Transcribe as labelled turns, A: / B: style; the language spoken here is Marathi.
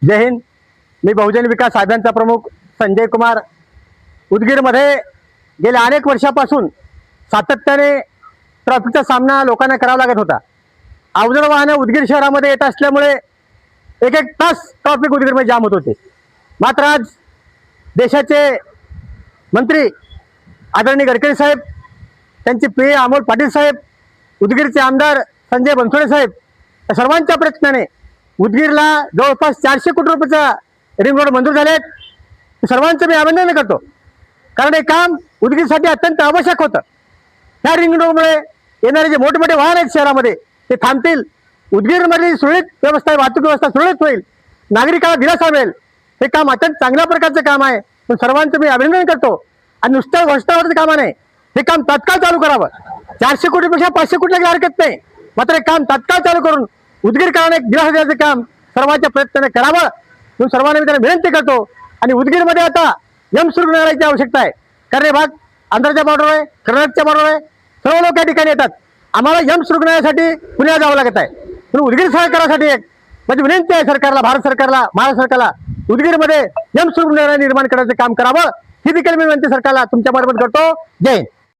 A: जय हिंद। मी बहुजन विकास आघाडीचा प्रमुख संजय कुमार। उदगीरमध्ये गेल्या अनेक वर्षापासून सातत्याने ट्रॅफिकचा सामना लोकांना करावा लागत होता। अवजड वाहने उदगीर शहरामध्ये येत असल्यामुळे एक एक तास ट्रॅफिक उदगीरमध्ये जाम होत होते। मात्र आज देशाचे मंत्री आदरणीय गडकरी साहेब, त्यांचे पी अमोल पाटील साहेब, उदगीरचे आमदार संजय बनसोडे साहेब, या सर्वांच्या प्रयत्नाने उदगीरला जवळपास 400 कोटी रुपयाचा रिंग रोड मंजूर झाले आहेत। सर्वांचं मी अभिनंदन करतो, कारण हे काम उदगीरसाठी अत्यंत आवश्यक होतं। ह्या रिंग रोडमुळे येणारे जे मोठमोठे वाहन आहेत शहरामध्ये ते थांबतील, उदगीरमधली सुरळीत व्यवस्था, वाहतूक व्यवस्था सुरळीत होईल, नागरिकांना दिलासा मिळेल। हे काम अत्यंत चांगल्या प्रकारचं काम आहे, पण सर्वांचं मी अभिनंदन करतो। आणि नुसतं घोषणावरचं काम नाही, हे काम तात्काळ चालू करावं। 400 कोटीपेक्षा 500 कोटी हरकत नाही, मात्र हे काम तात्काळ चालू करून उदगीरकरांना एक दिलासा द्यायचं काम सर्वांच्या प्रयत्नाने करावं म्हणून सर्वांना मी त्यांना विनंती करतो। आणि उदगीरमध्ये आता यम्स रुग्णालयाची आवश्यकता आहे, कारण हे भाग आंध्रच्या बॉर्डर आहे, कर्नाटकच्या बॉर्डर आहे, सर्व लोक या ठिकाणी येतात। आम्हाला यम्स रुग्णालयासाठी पुण्याला जावं लागत आहे, म्हणून उदगीर सरकारसाठी एक माझी विनंती आहे सरकारला, भारत सरकारला, महाराष्ट्र सरकारला, उदगीरमध्ये यम्स रुग्णालय निर्माण करण्याचं काम करावं। ही देखील मी विनंती सरकारला तुमच्या मार्फत करतो। जय हिंद।